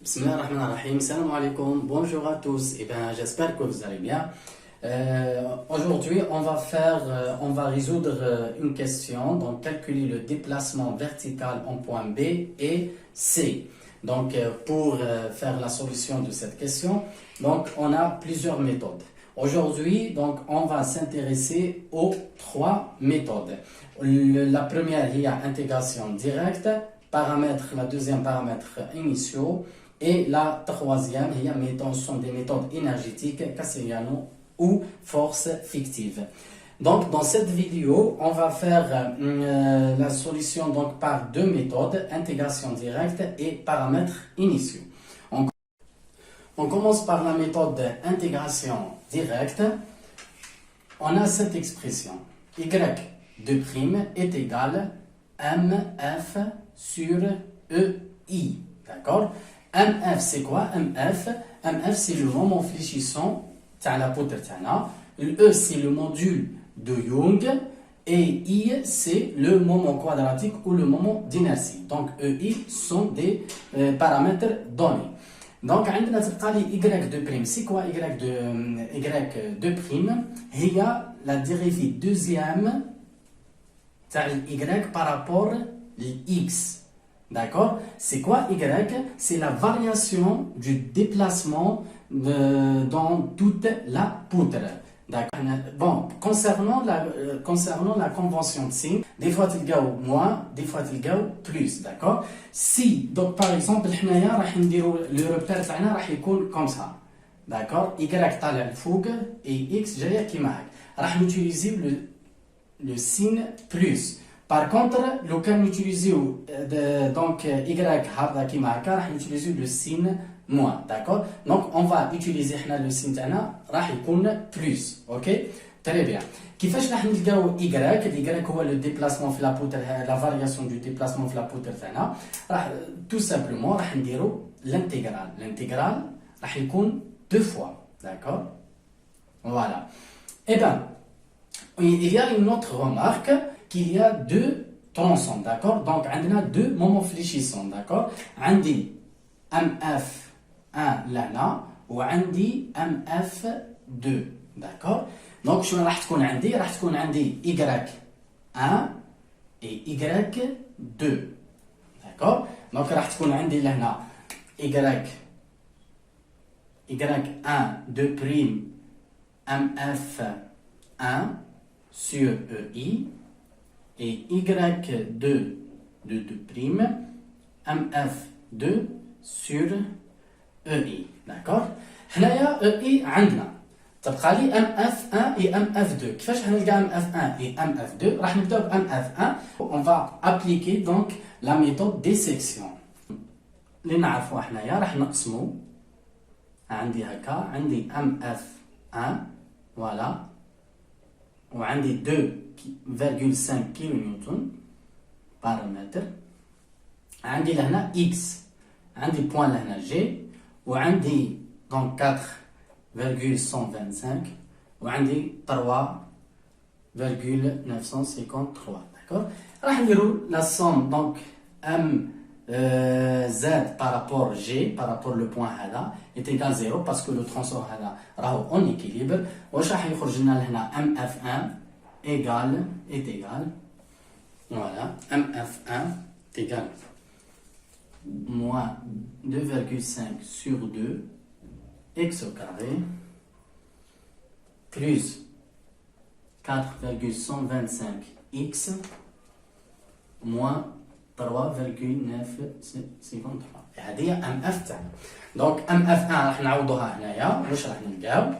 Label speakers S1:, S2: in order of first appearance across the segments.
S1: Bismillahirrahmanirrahim. Salam alaikum. Bonjour à tous. J'espère que vous allez bien. Aujourd'hui, on va résoudre une question. Donc, calculer le déplacement vertical en point B et C. Donc, pour faire la solution de cette question, donc, on a plusieurs méthodes. Aujourd'hui, donc, on va s'intéresser aux trois méthodes. La première, il y a intégration directe, la deuxième paramètres initiaux, et la troisième, sont des méthodes énergétiques, Castellano ou force fictive. Donc, dans cette vidéo, on va faire la solution donc, par deux méthodes, intégration directe et paramètres initiaux. On commence par la méthode d'intégration directe. On a cette expression, y de prime est égal mf sur ei. D'accord? MF, c'est quoi? MF, c'est le moment fléchissant de la poutre. Le E, c'est le module de Young. Et I, c'est le moment quadratique ou le moment d'inertie. Donc, EI sont des paramètres donnés. Donc, on a Y de prime. C'est quoi Y de prime? Il y a la dérivée deuxième de Y par rapport à X. D'accord? C'est quoi Y? C'est la variation du déplacement dans toute la poutre. D'accord? Bon, concernant la convention de signe, des fois tu le moins, des fois tu le plus. D'accord? Si, donc par exemple, le repère comme ça. D'accord? Y طالع الفوق et X جاية كيما هاك. راح نutiliser le signe plus. Par contre, le cas utiliser donc y هذا كيما هكا راح utiliser le signe moins, d'accord? Donc on va utiliser le signe تاعنا راح يكون plus, OK? Très bien. كيفاش راح نلقاو y هو le déplacement في la poutre, la variation du déplacement في la poutre تاعنا راح tout simplement راح نديرو l'intégral راح يكون deux fois, d'accord? Voilà. Eh bien, il y a une autre remarque qu'il y a deux tronçons, d'accord? Donc, on a deux moments fléchissants, d'accord? On dit MF1 là, ou on dit MF2, d'accord? Donc, je vais dire Y1 et Y2, d'accord? Donc, je vais dire Y1 de prime MF1 sur EI et Y2 de prime MF2 sur EI. D'accord? هنايا EI عندنا تبقى لي MF1 et MF2. كيفاش حنلقى MF1 et MF2؟ راح نبداو ب MF1. On va appliquer donc la méthode des sections. اللي نعرفوها حنايا راح نقسمو عندي هكا عندي MF1 voilà وعندي 2,5 كيلو نيوتن بارامتر. عندي لهنا x عندي بوان لهنا g وعندي دونك 4,125 وعندي 3,953. d'accord. راح نديرو لا سوم دونك m z par rapport g par rapport le point هذا est égal 0 parce que le tronçon هذا راهو en équilibre. واش راح يخرج لنا لهنا mf1 est égal, voilà, MF1 est égal moins 2,5 sur 2 x au carré plus 4,125 x moins 3,953. هذه MF تاعنا. donc MF1 راح نعوضوها هنايا واش راح نلقاو؟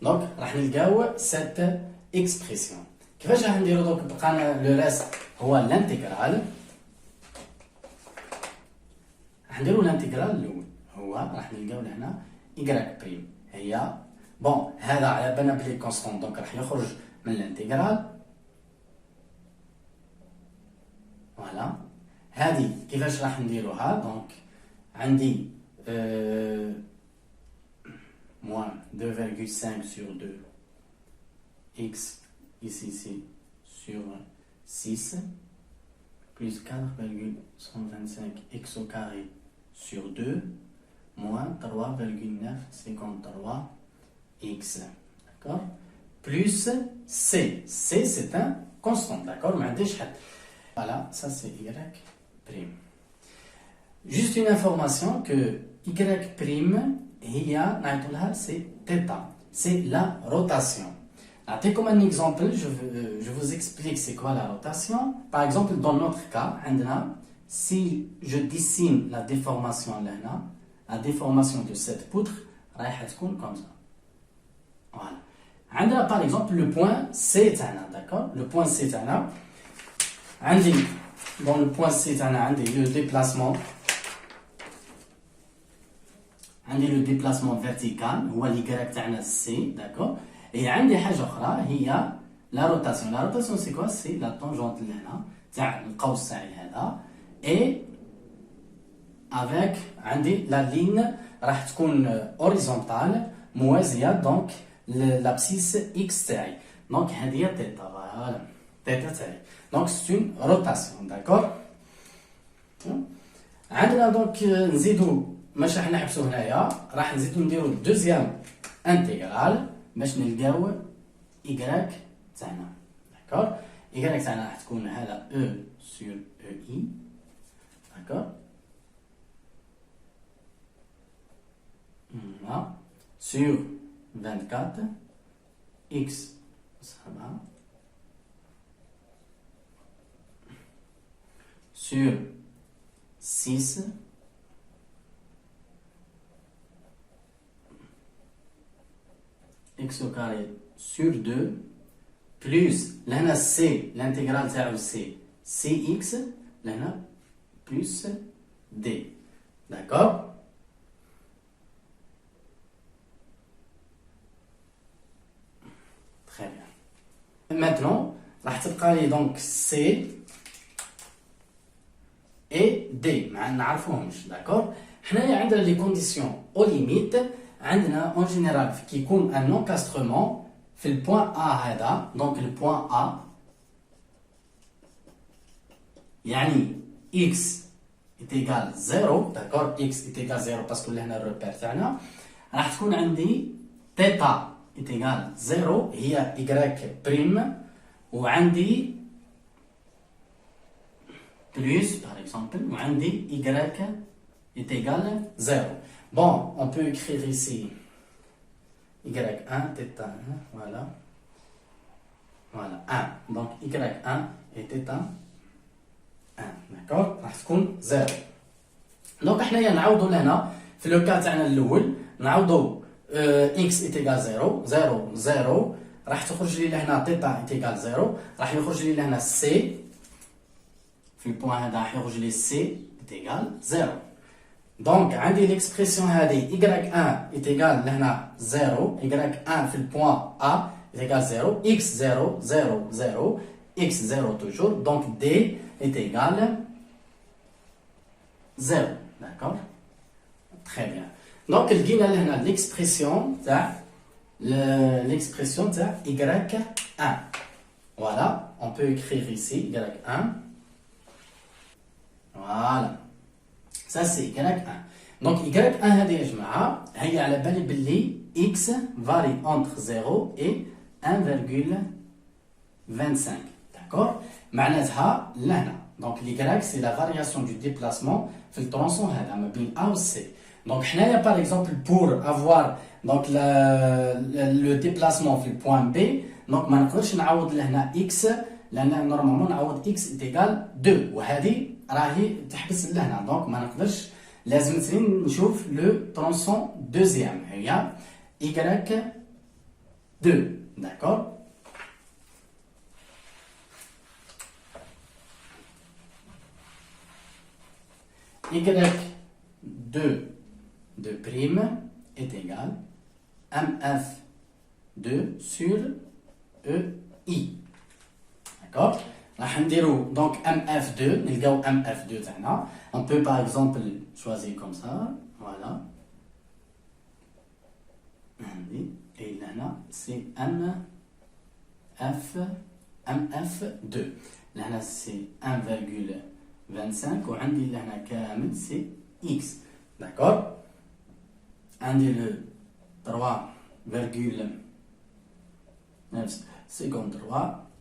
S1: Donc, راح نلقاو cette expression. كيفاش راح نديرو دوك بقانا لو ريست هو الانتيغرال. راح نديرو الانتيغرال الاول هو راح نلقاو لهنا y بريم هي بون هذا على بالنا بلي كونستون دونك راح يخرج من الانتيغرال. فوالا هذه كيفاش راح نديروها دونك عندي moins 2,5 sur 2 x ici sur 6 plus 4,125x au carré sur 2 moins 3,953x. D'accord? Plus C. C, c'est un constant. D'accord? Voilà, ça c'est Y'. Juste une information que Y', c'est θ. C'est la rotation. Comme un exemple, je vous explique c'est quoi la rotation. Par exemple, dans notre cas, si je dessine la déformation là, la déformation de cette poutre, elle comme ça. Voilà. Par exemple, le point C, d'accord? Le point C, dans le point C, le déplacement. Le déplacement vertical, ou l'Y C, d'accord? Et عندي حاجة أخرى هي la rotation. La rotation c'est quoi? C'est la tangente لهنا تاع القوس تاعي هذا et avec عندي la ligne راح تكون horizontale موازية donc l'abscisse x تاعي. Donc هذه هي θ. Voilà. θ تاعي. Donc c'est une rotation, d'accord? عندنا donc نزيدو ماش راح نحبسو هنايا راح نزيدو نديرو دوزيام انتيغرال باش نلقاو y تاعنا. داكور y تاعنا راح تكون هذا e sur ei. داكور là sur 24 x 7 sur 6 x au carré sur 2 plus là c, l'intégrale تاعو c, cx là plus d. D'accord? Très bien. Maintenant, راح تبقى لي donc c et d. ما نعرفوهمش. D'accord? حنايا عندنا les conditions aux limites. عندنا en général qui يكون un encastrement في le point A هذا. Donc le point A يعني x est égal 0. D'accord? X est égal 0 parce que هنا الريبير تاعنا راح تكون عندي θ est égal 0 هي y prime وعندي plus par exemple وعندي y est égal 0. Bon, on peut écrire ici y1, θ1, voilà. Voilà, 1. Donc y1 et θ1, d'accord? راح تكون 0. Donc حنايا نعوضوا لهنا في لو كا تاعنا الاول نعوضوا x est égal 0 0 0 راح تخرج لي لهنا θ est égal 0 راح يخرج لي لهنا c في البوان هذا راح يخرج لي c est égal 0. Donc, عندي l'expression هذه y1 est égal لهنا 0 y1 في البوان A est égal 0 x 0 0 0 x 0 toujours donc d est égal 0. D'accord? Très bien. Donc, لقينا لهنا l'expression تاع y1. Voilà, on peut écrire ici y1. Voilà. Ça c'est y1. Donc y1 هذه يا جماعه هي على بالي باللي x varie entre 0 et 1,25. D'accord? معناتها لهنا donc y c'est la variation du déplacement في الترونسون هذا ما بين A و C. Donc حنايا par exemple pour avoir donc le déplacement في البوان B donc ما نقدرش نعوض لهنا x لان نورمالمون نعوض x est égal 2 وهذه راهي تحبس لهنا دونك ما نقدرش لازم نشوف لو ترونسون دوزيام هي y2. داكور y2 de prime est égal mf2 sur ei. D'accord? راح نديرو donc mf2 نلقاو mf2 تاعنا. On peut par exemple choisir comme ça. Voilà. Et là c'est mf2. Là c'est 1,25. 25 وعندي لهنا كامل سي إكس. داكور. عندي لو 3,53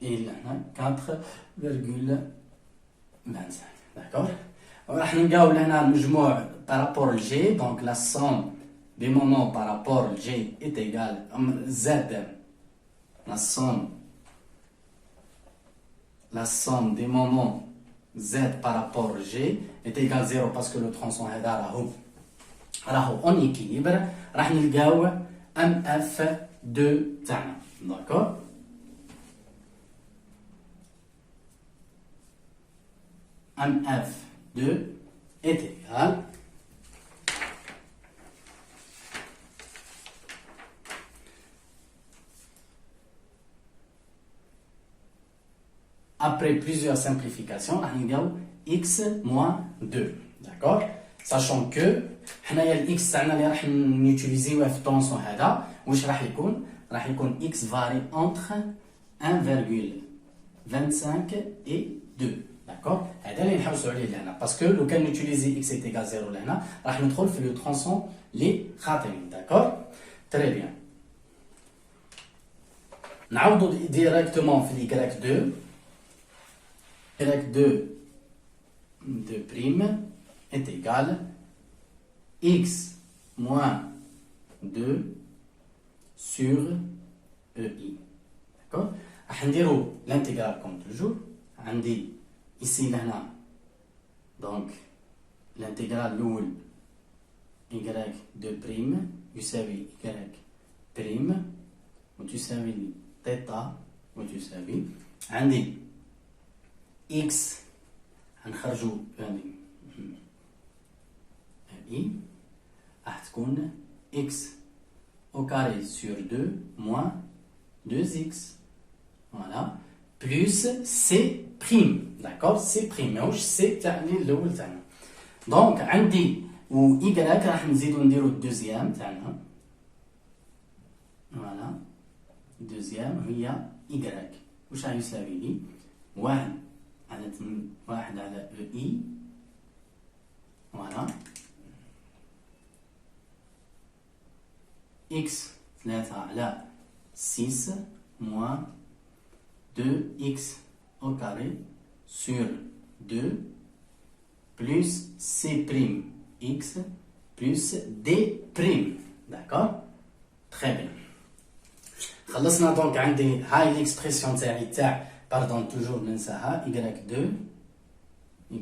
S1: et لهنا 4,25. داكور. وراح نلقاو لهنا المجموع بارابور لجي. دونك لا سوم des moments par rapport à G est égal à Z. La somme des moments Z par rapport à G est égale à 0 parce que le tronçon est en équilibre. راح نلقاو MF2 تاعنا. D'accord. MF2 est égal après plusieurs simplifications, on a x moins 2. D'accord? Sachant que x qu'on utilise dans le tronçon, x varie entre 1,25 et 2. D'accord? Parce que le cas d'utiliser x est égal à 0, on va trouver le tronçon les khatami. D'accord? Très bien. On va directement sur y2. Y2 de prime est égal x moins 2 sur EI. D'accord? On va l'intégrale comme toujours. On dit ici, donc l'intégrale l'oul y2 prime, tu sais y prime, ou tu sais θ, ou tu sais, on dit x غنخرجوا i راح تكون x au carré sur 2 moins 2x. Voilà. Plus c prime. D'accord? c prime. ماهوش c تاعني الاول تاعنا. دونك عندي و y راح نزيدو نديرو الدوزيام تاعنا. فوالا. الدوزيام هي y. واش راح يساوي لي؟ 1 على EI. Voilà. X 3 على 6 moins 2x au carré sur 2 plus c prime x plus d prime. D'accord? Très bien. خلصنا دونك عندي هاي الاكسبرسيون تاعي pardon, toujours ننساها y2 θ2 y2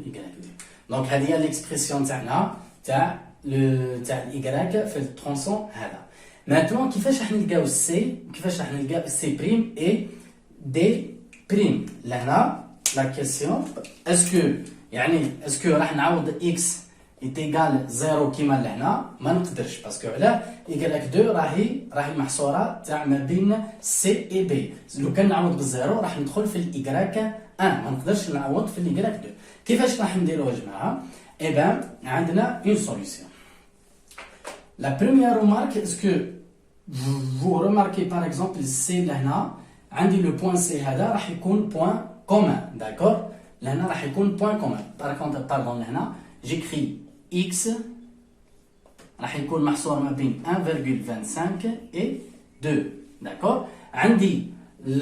S1: y2. Donc هذه هي l'expression تاعنا تاع y في الترونسون هذا. Maintenant كيفاش راح نلقاو سي وكيفاش راح نلقاو سي بريم اي دي بريم. لهنا لا كيسيون اسكو راح نعوض اكس est égal 0 كيما لهنا ما نقدرش باسكو علاه y2 راهي محصوره تاع ما بين سي اي بي. لو كان نعوض بالزيرو راح ندخل في الاي 1 ما نقدرش نعوض في الاي 2. كيفاش راح نديرو يا جماعه؟ اي بان عندنا اون سوليوشن. لا بروميير ريمارك اسكو vous remarquez par exemple سي لهنا عندي لو بوين سي هذا راح يكون بوين كومان. داكور؟ لهنا راح يكون بوين كومان. باردون لهنا جيكري x راح يكون محصور ما بين 1,25 et 2. داكور؟ عندي ل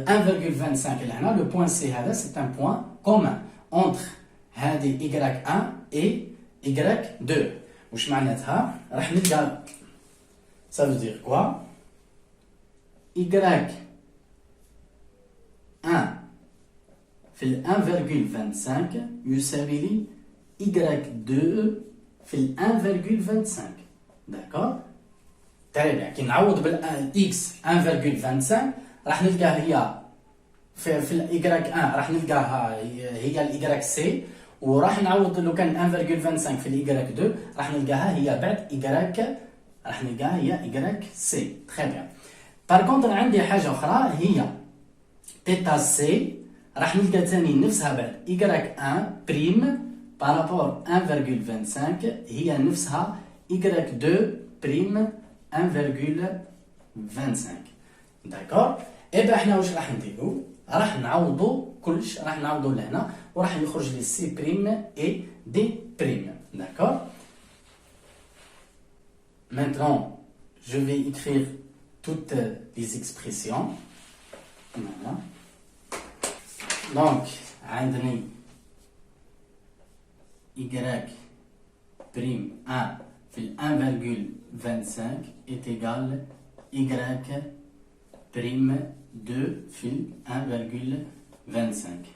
S1: 1,25 لهنا لو بوين سي هذا سي ان بوين كومان انتر هذه y1 et y2. واش معناتها؟ راح نلقى ça veut dire quoi? y1 في 1,25 يساوي لي y2 في 1,25. داكور؟ تري بيان. كي نعوض بالإكس 1,25 راح نلقاها هي في الإي 1 راح نلقاها هي الإي سي، وراح نعوض لو كان 1,25 في الإي 2 راح نلقاها هي بعد إي راح نلقاها هي إي سي. تري بيان. بار كونتر عندي حاجة أخرى هي تيتا سي راح نلقى تاني نفسها بعد y1 بريم بارابور 1,25 هي نفسها y2 بريم 1,25. داكور؟ إبا حنا واش راح نديرو؟ راح نعوضوا كلش، راح نعوضوا لهنا وراح يخرج لي سي بريم اي دي بريم. D'accord. Maintenant, je vais écrire toutes les expressions. Voilà. Donc, عندني y prime 1 في 1,25 est égal y prime 2 في 1,25.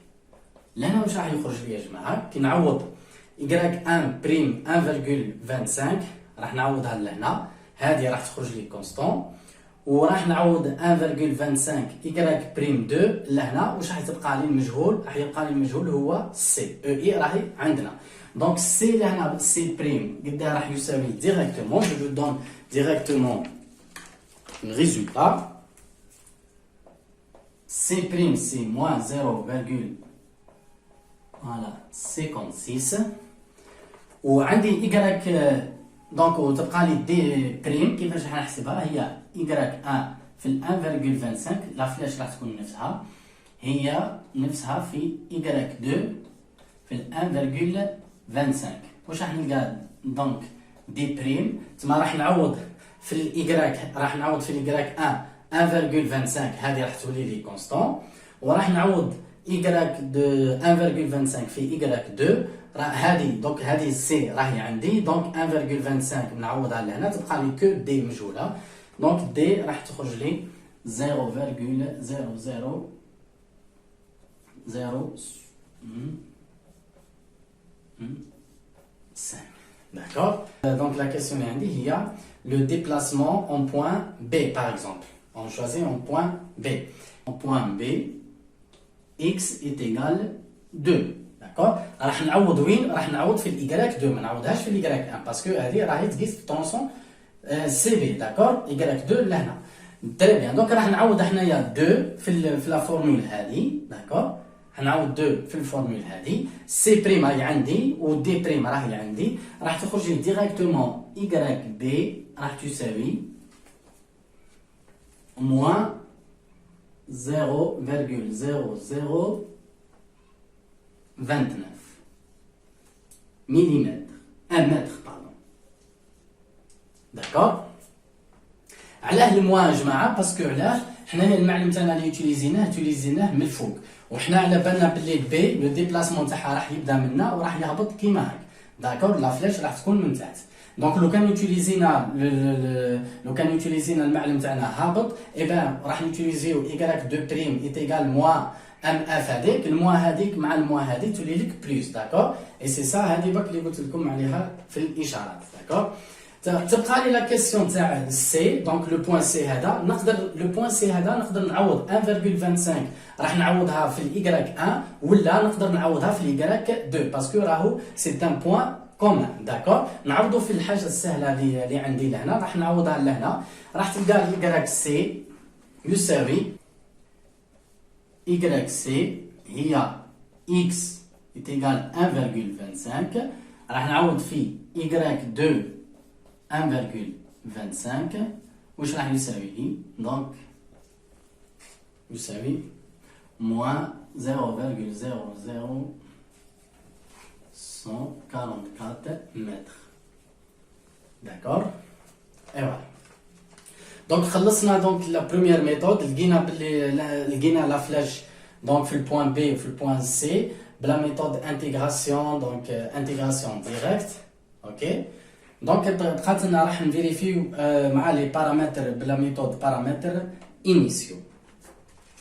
S1: لهنا واش راح يخرج لي يا جماعه؟ كي نعوض y1 بريم 1,25 راح نعوضها لهنا، هذه راح تخرج لي كونستون، وراح نعوض 1,25 y بريم 2 لهنا، واش راح تبقى لي المجهول؟ راح يبقى لي المجهول هو سي او اي راهي عندنا. دونك سي لهنا سي بريم قداه راح يساوي ديريكتومون، جو دون ديريكتومون الريزولتا. سي بريم سي موان 0,56 وعندي y دونك وتبقى لي دي بريم. كيفاش راح نحسبها؟ هي y1 في 1,25 لا فلاش راح تكون نفسها، هي نفسها في y2 في 1,25. واش راح نلقى؟ دونك دي بريم تما راح نعوض في الاي، راح نعوض في الاي 1,25 هذه راح تولي لي كونستون، وراح نعوض y دو 1,25 في y2 هذه. دونك هذه سي راهي عندي، دونك 1,25 نعوضها لهنا تبقى لي كو دي مجهوله، دونك دي راح تخرج لي 0,0005. D'accord. Donc la question est عندي هي le déplacement en point B par exemple. On choisit en point B. En point B, x est égal 2. D'accord. راح نعوض وين؟ راح نعوض في الاي 2، ما نعوضهاش في الاي 1 باسكو هذه راهي تقيس في طونسون سي بي. داكور. اي 2 لهنا. تري بيان. دونك راح نعوض حنايا 2 في لا فورمول هذه. داكور. حنعوض 2 في الفورمول هذه. سي بريم راهي عندي ودي بريم راهي عندي، راح تخرج لي ديريكتومون اي بي راح تساوي موان 0,0029 مليمتر، 1 متر باردون. داكور. علاه الموان يا جماعه؟ باسكو علاه حنايا المعلم تاعنا اللي يوتيليزيناه من الفوق، وحنا على بالنا بلي بي لو ديبلاسمون تاعها راح يبدا منا وراح يهبط كيما هاك. داكور. لا فلاش راح تكون من تحت. دونك لو كان يوتيليزينا المعلم تاعنا هابط، اي بان راح نوتيليزيو y دو بريم ايت ايغال موان ام اف، هذيك الموا هذيك مع الموا هذيك تولي لك بلوس. داكور. اي سي سا هذه باك اللي قلت لكم عليها في الاشارات. داكور. تبقى لي لا كيسيون تاع السي. دونك لو بوين سي هذا نقدر نعوض 1,25 راح نعوضها في الاي 1 ولا نقدر نعوضها في الاي 2 باسكو راهو سي ان بوين كومون. داكور. نعوضوا في الحاجه السهله اللي عندي لهنا، راح نعوضها لهنا، راح تلقى الاي سي يساوي y سي هي x est égal 1,25 راح نعوض في y2 1,25 واش راح يساوي لي؟ دونك يساوي موان 0,00144 متر. داكور. ايوا. دونك خلصنا دونك لا بروميير ميثود، لقينا لا فلاش دونك في البوان بي وفي البوان سي بلا ميثود انتيغراسيون، دونك انتيغراسيون ديريكت. اوكي. دونك بقات لنا راح نفيريفيو مع لي بارامتر بلا ميثود بارامتر انيسيو.